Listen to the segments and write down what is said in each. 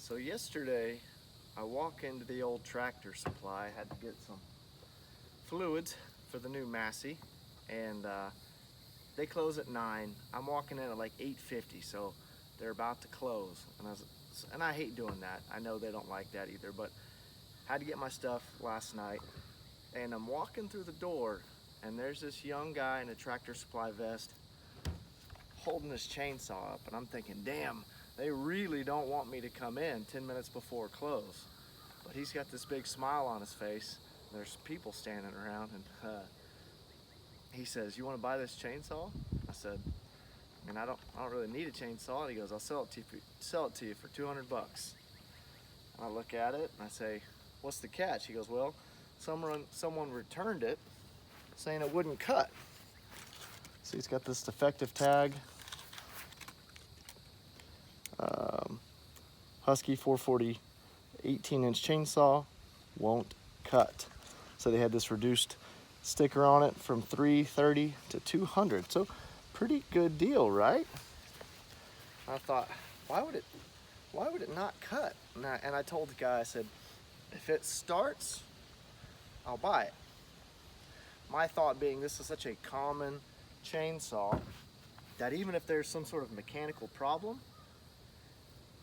So yesterday, I walk into the old Tractor Supply. I had to get some fluids for the new Massey, and they close at 9. I'm walking in at like 8:50, so they're about to close. And I hate doing that. I know they don't like that either, but I had to get my stuff last night, and I'm walking through the door, and there's this young guy in a Tractor Supply vest holding his chainsaw up, and I'm thinking, damn, they really don't want me to come in 10 minutes before close. But he's got this big smile on his face. There's people standing around, and he says, "You want to buy this chainsaw?" I said, I don't really need a chainsaw. And he goes, "I'll sell it to you for 200 bucks. And I look at it and I say, "What's the catch?" He goes, "Well, someone returned it saying it wouldn't cut." So he's got this defective tag. Husky 440 18-inch chainsaw, won't cut. So they had this reduced sticker on it from $330 to $200. So pretty good deal, right? I thought, why would it not cut? And I told the guy, I said, if it starts, I'll buy it. My thought being, this is such a common chainsaw that even if there's some sort of mechanical problem,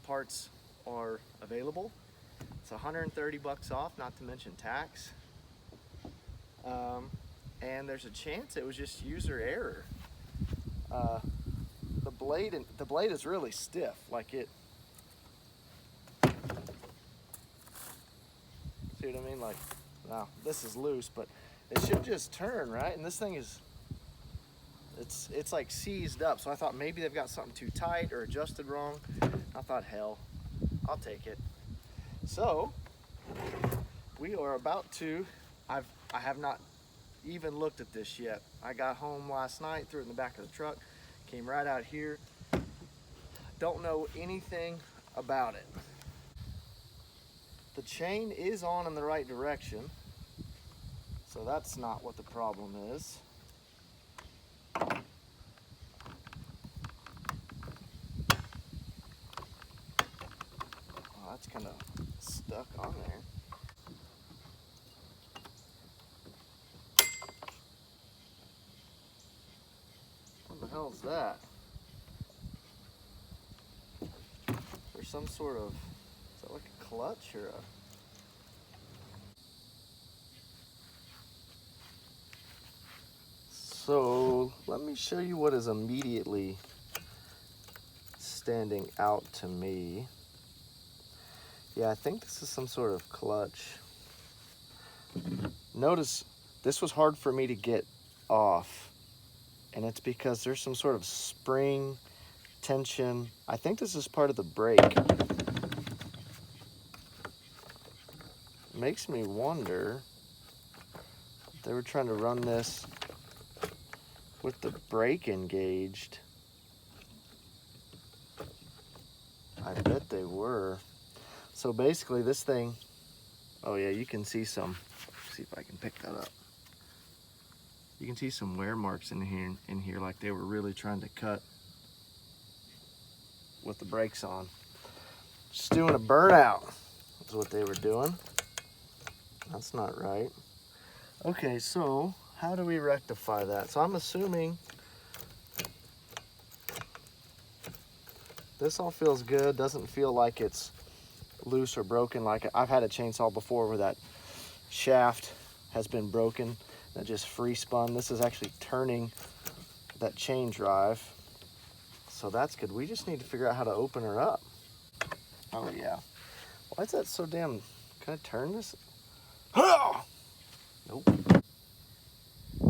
parts are available. It's 130 bucks off, not to mention tax. And there's a chance it was just user error. The blade is really stiff, like it. See what I mean? Like, now this is loose, but it should just turn, right? And this thing is, it's like seized up. So I thought maybe they've got something too tight or adjusted wrong. I thought, hell, I'll take it. So we are about to, I have not even looked at this yet. I got home last night, threw it in the back of the truck, came right out here. Don't know anything about it. The chain is on in the right direction, so that's not what the problem is. Oh, that's kind of stuck on there. What the hell is that? There's some sort of, is that like a clutch or a? So let me show you what is immediately standing out to me. Yeah, I think this is some sort of clutch. Notice this was hard for me to get off, and it's because there's some sort of spring tension. I think this is part of the brake. It makes me wonder if they were trying to run this with the brake engaged. I bet they were. So basically this thing, oh yeah, you can see some, see if I can pick that up. You can see some wear marks in here like they were really trying to cut with the brakes on. Just doing a burnout is what they were doing. That's not right. Okay, so how do we rectify that? So I'm assuming this all feels good. Doesn't feel like it's loose or broken. Like I've had a chainsaw before where that shaft has been broken and it just free spun. This is actually turning that chain drive. So that's good. We just need to figure out how to open her up. Oh yeah. Why is that so damn, can I turn this? Nope.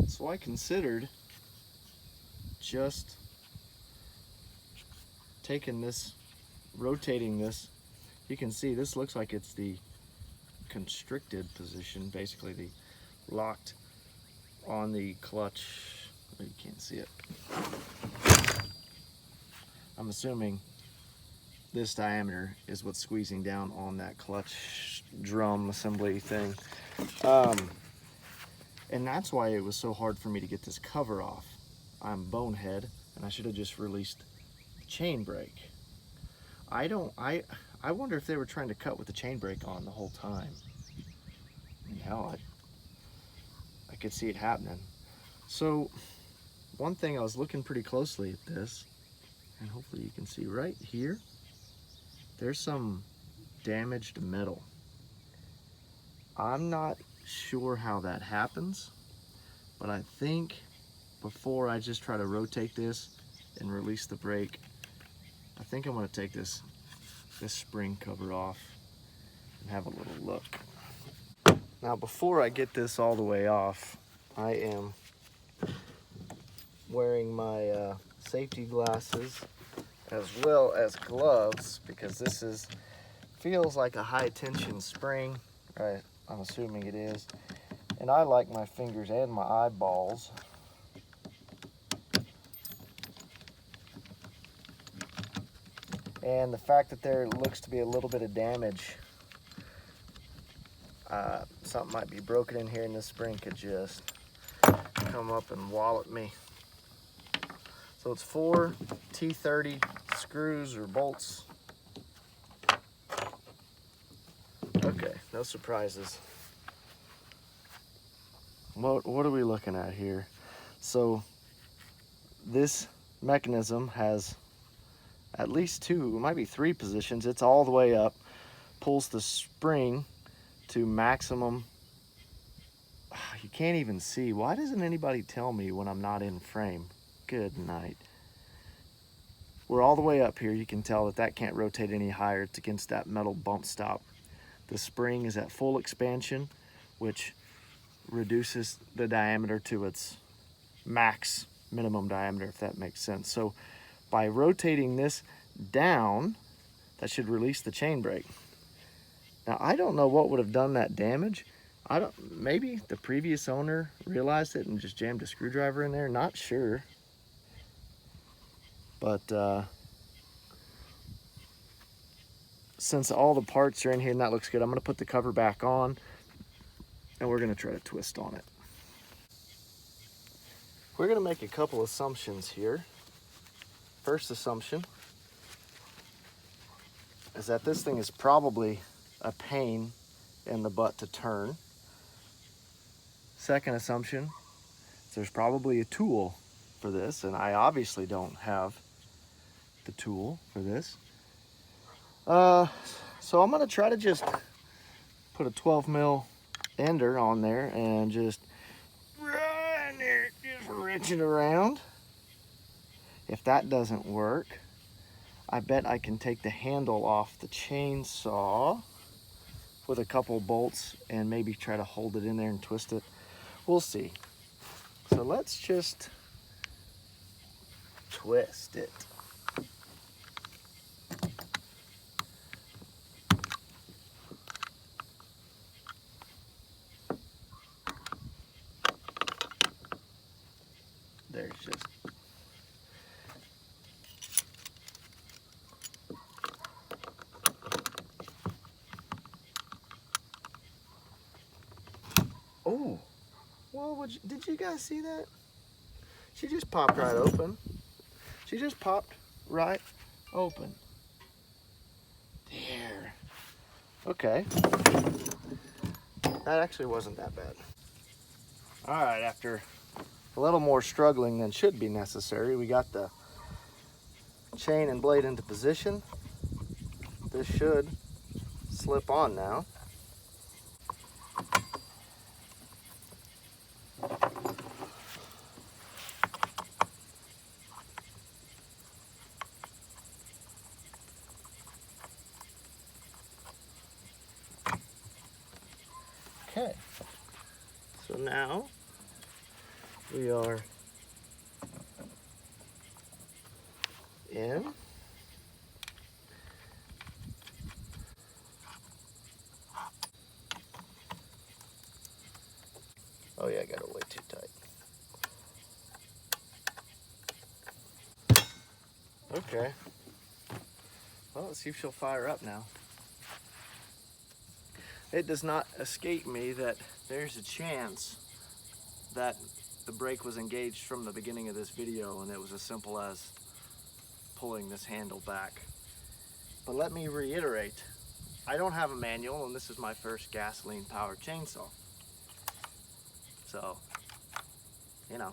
So I considered just taking this, rotating this. You can see this looks like it's the constricted position, basically the locked on the clutch. Oh, you can't see it. I'm assuming this diameter is what's squeezing down on that clutch drum assembly thing. And that's why it was so hard for me to get this cover off. I'm bonehead, and I should have just released the chain brake. I I wonder if they were trying to cut with the chain brake on the whole time. I mean, hell, I could see it happening. So one thing, I was looking pretty closely at this, and hopefully you can see right here, there's some damaged metal. I'm not sure how that happens, but I think before I just try to rotate this and release the brake, I think I'm gonna take this spring cover off and have a little look. Now before I get this all the way off, I am wearing my safety glasses as well as gloves, because this feels like a high tension spring, right? I'm assuming it is. And I like my fingers and my eyeballs and the fact that there looks to be a little bit of damage, something might be broken in here and this spring could just come up and wallop me. So it's 4 T30 screws or bolts. Okay, no surprises. What are we looking at here? So this mechanism has at least 2, it might be 3 positions. It's all the way up, pulls the spring to maximum. You can't even see. Why doesn't anybody tell me when I'm not in frame? Good night. We're all the way up here. You can tell that can't rotate any higher. It's against that metal bump stop. The spring is at full expansion, which reduces the diameter to its max minimum diameter, if that makes sense. So by rotating this down, that should release the chain brake. Now I don't know what would have done that damage. Maybe the previous owner realized it and just jammed a screwdriver in there, not sure. But since all the parts are in here and that looks good, I'm gonna put the cover back on and we're gonna try to twist on it. We're gonna make a couple assumptions here. First assumption is that this thing is probably a pain in the butt to turn. Second assumption, there's probably a tool for this, and I obviously don't have the tool for this. So I'm gonna try to just put a 12 mil ender on there and just wrench it around. If that doesn't work, I bet I can take the handle off the chainsaw with a couple bolts and maybe try to hold it in there and twist it. We'll see. So let's just twist it. There's just oh, well, did you guys see that? She just popped right open. She just popped right open. There. Okay. That actually wasn't that bad. All right, after a little more struggling than should be necessary, we got the chain and blade into position. This should slip on now. Okay, so now we are in. Oh yeah, I got it way too tight. Okay, well, let's see if she'll fire up now. It does not escape me that there's a chance that the brake was engaged from the beginning of this video and it was as simple as pulling this handle back. But let me reiterate, I don't have a manual and this is my first gasoline powered chainsaw. So, you know.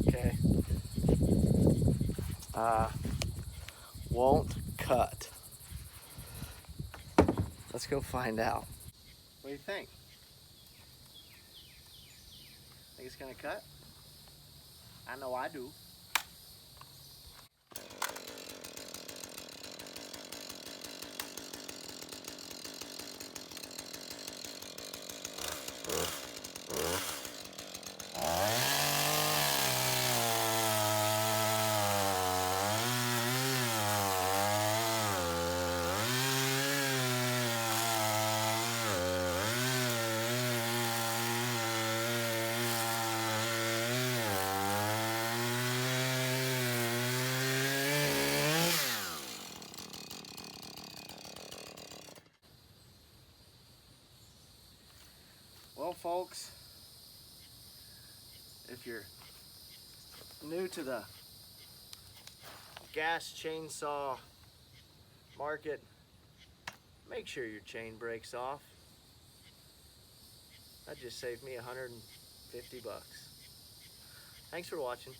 Okay. Won't cut. Let's go find out. What do you think? Think it's gonna cut? I know I do. Well, folks, if you're new to the gas chainsaw market, make sure your chain breaks off. That just saved me 150 bucks. Thanks for watching.